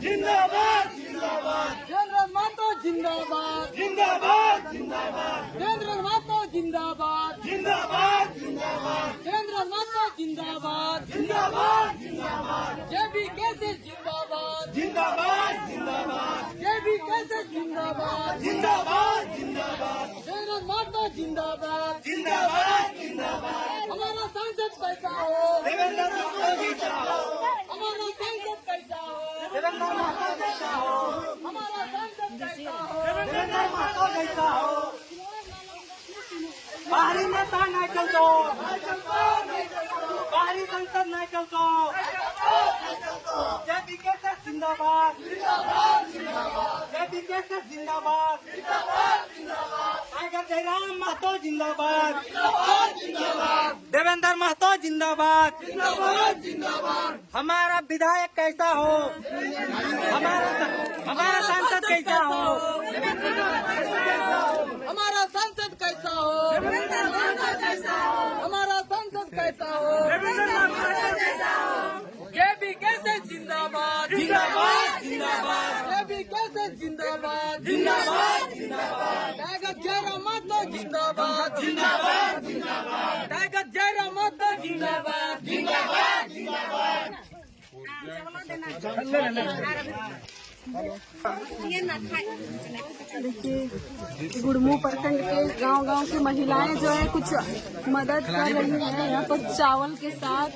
जिंदाबाद जिंदाबाद केंद्र माता जिंदाबाद जिंदाबाद जिंदाबाद केंद्र माता जिंदाबाद जिंदाबाद जिंदाबाद केंद्र माता जिंदाबाद जिंदाबाद जिंदाबाद जेबी कैसे जिंदाबाद जिंदाबाद जिंदाबाद जेबी कैसे जिंदाबाद जिंदाबाद जिंदाबाद केंद्र माता जिंदाबाद जिंदाबाद जिंदाबाद हमारा सांसद कैसा हो देवेंद्र मोदी चाहो हमारा सांसद कैसा हो देवेंद्र मोदी चाहो हमारा सांसद कैसा हो देवेंद्र मोदी चाहो बाहरी नेता नहीं चलतो बाहरी संसद नहीं चलतो जेपी कैसे जिंदाबाद जेपी कैसे जिंदाबाद टाइगर जयराम महतो जिंदाबाद देवेंद्र महतो जिंदाबाद हमारा विधायक कैसा हो हमारा सांसद कैसा हो हमारा सांसद कैसा हो हमारा सांसद कैसा हो जेबी कैसे जिंदाबाद जिंदाबाद जिंदाबाद जेबी कैसे जिंदाबाद जिंदाबाद जिंदाबाद टाइगर जयराम माता जिंदाबाद जिंदाबाद जिंदाबाद टाइगर जयराम माता जिंदाबाद जिंदाबाद जिंदाबाद देखिए गुड़मू प्रखंड के गांव-गांव की महिलाएं जो है कुछ मदद कर रही हैं यहाँ पर चावल के साथ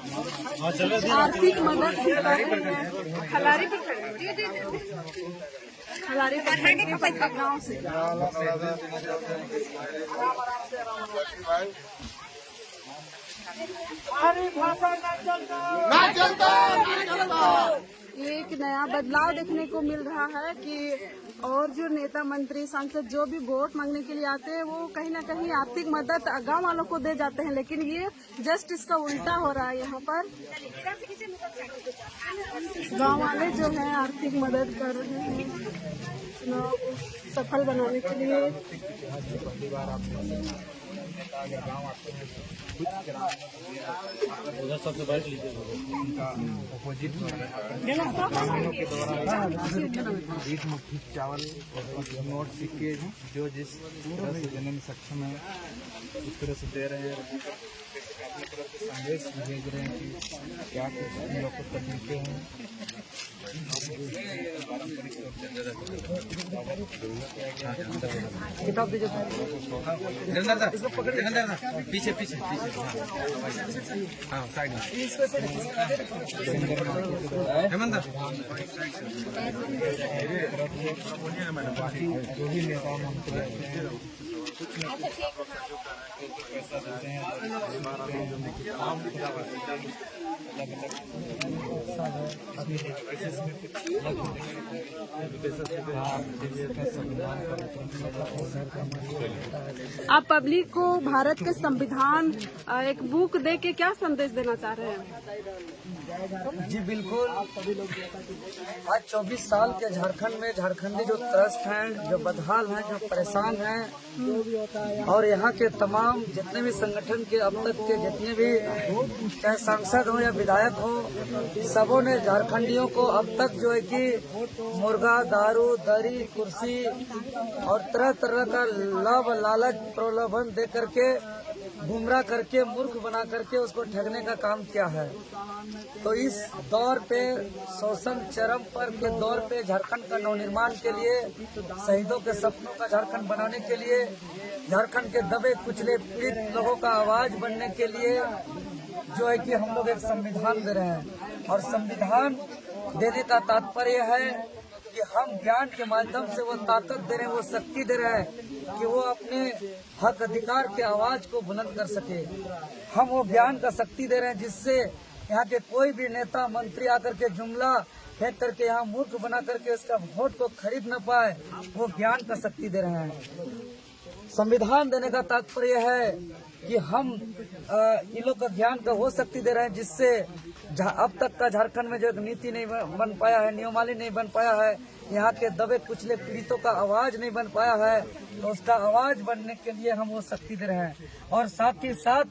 आर्थिक मदद भी कर रही हैं। खलारी प्रखंड के गाँव से एक नया बदलाव देखने को मिल रहा है कि और जो नेता मंत्री सांसद जो भी वोट मांगने के लिए आते हैं वो कहीं ना कहीं आर्थिक मदद गांव वालों को दे जाते हैं, लेकिन ये जस्ट इसका उल्टा हो रहा है। यहाँ पर गांव वाले जो है आर्थिक मदद कर रहे हैं चुनाव को सफल बनाने के लिए। उधर सबसे बैठ लीजिए उनका अपोजिट ग्रामीणों के द्वारा 20 मुट्ठी चावल और नोट सिक्के जो जिस तरह से देने में सक्षम है उस तरह से दे रहे हैं। अपने तरफ से संदेश भेज रहे हैं कि क्या कुछ हम लोग को तकलीफें हैं। किताब दीजिए पीछे पीछे पीछे हाँ साइड में हेमंत जो भी नेता मंत्री पैसा देते हैं आप पब्लिक को भारत के संविधान एक बुक दे के क्या संदेश देना चाह रहे हैं? जी बिल्कुल। आज 24 साल के झारखंड में झारखंडी जो त्रस्त हैं, जो बदहाल हैं, जो परेशान हैं, और यहाँ के तमाम जितने भी संगठन के अब तक के जितने भी चाहे सांसद हो या विधायक हो, सबों ने झारखंडियों को अब तक जो है कि मुर्गा, दारू, दरी, कुर्सी और तरह तरह का लाभ लालच प्रलोभन दे करके गुमराह करके मूर्ख बना करके उसको ठगने का काम किया है। तो इस दौर पे शोषण चरम पर के दौर पे झारखंड का नवनिर्माण के लिए, शहीदों के सपनों का झारखंड बनाने के लिए, झारखंड के दबे कुचले पीड़ित लोगों का आवाज बनने के लिए जो है कि हम लोग एक संविधान दे रहे हैं। और संविधान देने का तात्पर्य है कि हम ज्ञान के माध्यम से वो ताकत दे रहे हैं, वो शक्ति दे रहे हैं कि वो अपने हक अधिकार के आवाज को बुलंद कर सके। हम वो ज्ञान का शक्ति दे रहे हैं जिससे यहाँ के कोई भी नेता मंत्री आकर के जुमला फेंक करके यहाँ मूर्ख बना करके इसका वोट को खरीद न पाए, वो ज्ञान का शक्ति दे रहे हैं। संविधान देने का तात्पर्य है कि हम इन लोग का ज्ञान का वो शक्ति दे रहे हैं जिससे अब तक का झारखंड में जो नीति नहीं बन पाया है, नियमावली नहीं बन पाया है, यहाँ के दबे कुचले पीड़ितों का आवाज नहीं बन पाया है, तो उसका आवाज बनने के लिए हम वो शक्ति दे रहे हैं। और साथ ही साथ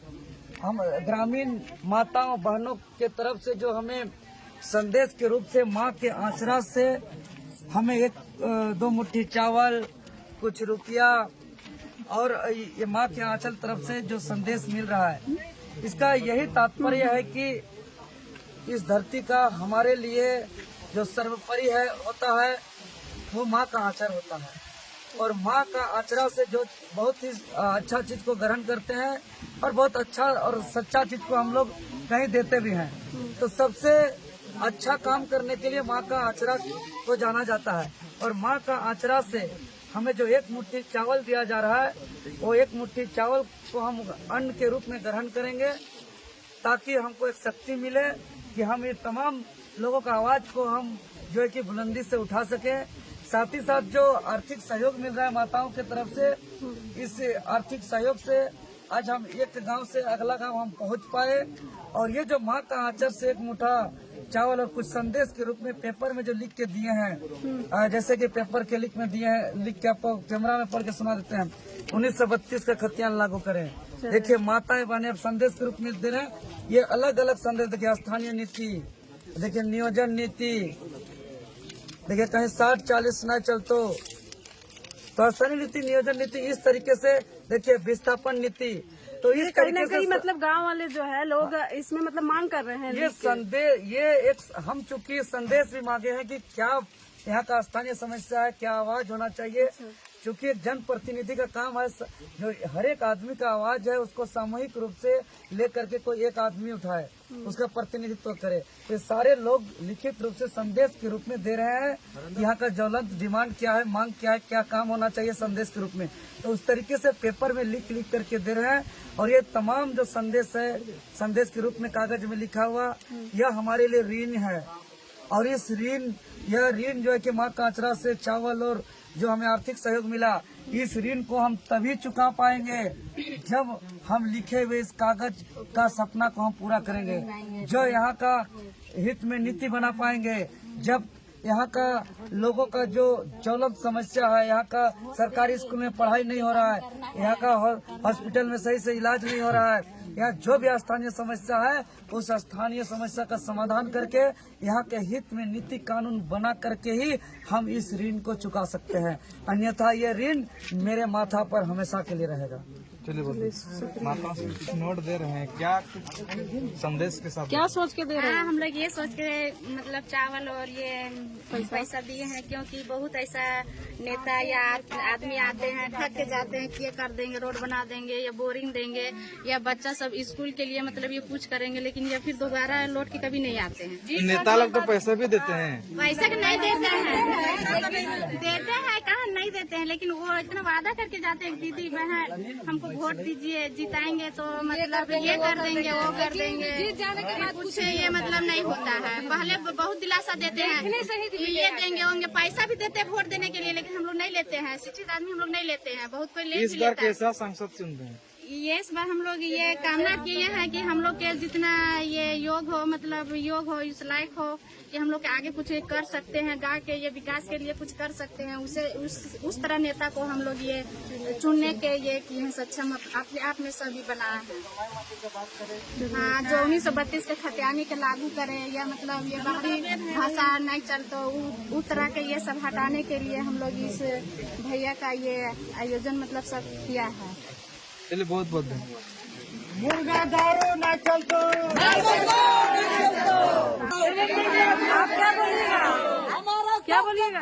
हम ग्रामीण माताओं बहनों के तरफ से जो हमें संदेश के रूप से माँ के आचरा से हमें एक दो मुट्ठी चावल, कुछ रुपया और ये माँ के आंचल तरफ से जो संदेश मिल रहा है, इसका यही तात्पर्य है कि इस धरती का हमारे लिए जो सर्वोपरि है होता है वो माँ का आचर होता है। और माँ का आचरा से जो बहुत ही अच्छा चीज को ग्रहण करते हैं और बहुत अच्छा और सच्चा चीज को हम लोग कहीं देते भी हैं। तो सबसे अच्छा काम करने के लिए माँ का आचरा को जाना जाता है। और माँ का आचरा से हमें जो एक मुट्ठी चावल दिया जा रहा है, वो एक मुट्ठी चावल को हम अन्न के रूप में ग्रहण करेंगे, ताकि हमको एक शक्ति मिले कि हम ये तमाम लोगों का आवाज को हम जो है कि बुलंदी से उठा सके। साथ ही साथ जो आर्थिक सहयोग मिल रहा है माताओं की तरफ से, इस आर्थिक सहयोग से आज हम एक गांव से अगला गांव हम पहुंच पाए। और ये जो माँ का आंचर से एक मुठा चावल और कुछ संदेश के रूप में पेपर में जो लिख के दिए हैं, जैसे कि पेपर के लिख में दिए हैं, लिख के आपको कैमरा में पढ़ के सुना देते हैं। 1932 का खतियान लागू करें। देखिए माताएं बहने संदेश के रूप में दे रहे हैं। ये अलग अलग संदेश देखिए, स्थानीय नीति, देखिए नियोजन नीति, देखिए कहीं 60-40 न चलतो तो स्थानीय नीति, नियोजन नीति, इस तरीके से देखिए विस्थापन नीति। तो इस कहीं ना तरीके कहीं से मतलब गांव वाले जो है लोग इसमें मतलब मांग कर रहे हैं। ये संदेश, ये एक हम चूंकि संदेश भी मांगे हैं कि क्या यहाँ का स्थानीय समस्या है, क्या आवाज होना चाहिए। चूंकि एक जनप्रतिनिधि का काम है, जो हर एक आदमी का आवाज है उसको सामूहिक रूप से लेकर के कोई एक आदमी उठाए, उसका प्रतिनिधित्व करे। ये सारे लोग लिखित रूप से संदेश के रूप में दे रहे हैं, यहाँ का ज्वलंत डिमांड क्या है, मांग क्या है, क्या काम होना चाहिए संदेश के रूप में। तो उस तरीके से पेपर में लिख करके दे रहे हैं। और ये तमाम जो संदेश है, संदेश के रूप में कागज में लिखा हुआ, यह हमारे लिए ऋण है। और इस ऋण, यह ऋण जो है कि माँ का आचरा से चावल और जो हमें आर्थिक सहयोग मिला, इस ऋण को हम तभी चुका पाएंगे जब हम लिखे हुए इस कागज का सपना को हम पूरा करेंगे, जो यहाँ का हित में नीति बना पाएंगे, जब यहाँ का लोगों का जो ज्वलंत समस्या है, यहाँ का सरकारी स्कूल में पढ़ाई नहीं हो रहा है, यहाँ का हॉस्पिटल में सही से इलाज नहीं हो रहा है, यहाँ जो भी स्थानीय समस्या है उस स्थानीय समस्या का समाधान करके यहाँ के हित में नीति कानून बना करके ही हम इस ऋण को चुका सकते हैं। अन्यथा ये ऋण मेरे माथा पर हमेशा के लिए रहेगा। चलिए बोलिए, माताओं से कुछ नोट दे रहे हैं, क्या संदेश के साथ क्या सोच के दे रहे हैं? हम लोग ये सोच के मतलब चावल और ये पैसा दिए हैं, क्योंकि बहुत ऐसा नेता या आदमी आते हैं, थक के जाते हैं कि ये कर देंगे, रोड बना देंगे या बोरिंग देंगे या बच्चा सब स्कूल के लिए मतलब ये कुछ करेंगे, लेकिन ये फिर दोबारा लौट के कभी नहीं आते हैं। नेता लोग तो पैसा भी देते हैं, पैसा नहीं देते हैं, देते हैं कहाँ नहीं देते हैं, लेकिन वो इतना वादा करके जाते हैं, दीदी बहन हमको वोट दीजिए, जिताएंगे तो मतलब ये कर देंगे, वो कर देंगे, कुछ ये मतलब नहीं होता है। पहले बहुत दिलासा देते हैं, ये देंगे होंगे, पैसा भी देते हैं वोट देने के लिए, लेकिन हम लोग नहीं लेते हैं। शिक्षित आदमी हम लोग नहीं लेते हैं, बहुत कोई ले इस बार कैसा संसद चुनते हैं? ये इस बार हम लोग ये कामना किए हैं कि हम लोग के जितना ये योग हो, मतलब योग हो, इस लायक हो कि हम लोग के आगे कुछ कर सकते हैं, गाँव के ये विकास के लिए कुछ कर सकते हैं, उसे उस तरह नेता को हम लोग ये चुनने के ये किए हैं, सक्षम अपने आप में सभी बना है। हाँ, जो 1932 के खतियानी के लागू करे, या मतलब ये बाहरी भाषा नहीं चलते, उस तरह के ये सब हटाने के लिए हम लोग इस भैया का ये आयोजन मतलब सब किया है। चलिए बहुत बहुत धन्यवाद। मुर्गा दारू न चलतो, आप क्या बोलिएगा? क्या बोलिएगा?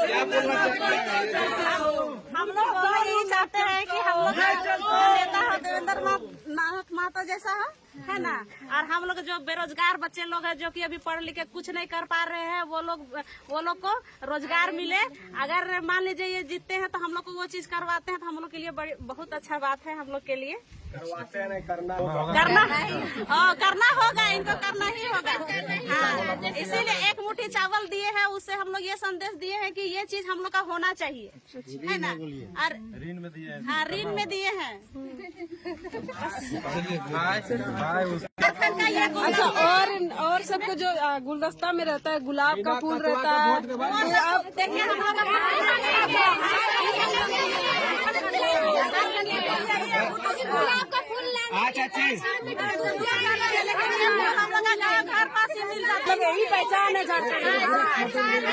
क्या बोलना चाहते हैं? हम लोग यही चाहते हैं कि हम लोग नेता हो देवेंद्र महतो जैसा है ना, और हम लोग जो बेरोजगार बच्चे लोग हैं, जो कि अभी पढ़ लिख के कुछ नहीं कर पा रहे हैं, वो लोग को रोजगार मिले। अगर मान लीजिए ये जीतते हैं तो हम लोग को वो चीज करवाते हैं, तो हम लोग के लिए बहुत अच्छा बात है। हम लोग के लिए करना होगा, इनको करना ही होगा। हाँ, इसीलिए एक मुट्ठी चावल दिए हैं, उससे हम लोग ये संदेश दिए हैं कि ये चीज हम लोग का होना चाहिए, है ना। और ऋण में दिए हैं, हाँ ऋण में दिए हैं। अच्छा, और सबको जो गुलदस्ता में रहता है, गुलाब का फूल रहता है, आप देखिए हम लोग गुलाब का फूल अच्छा हम लोग घर पास ही मिल जाता है। यही पहचान है झारखंड।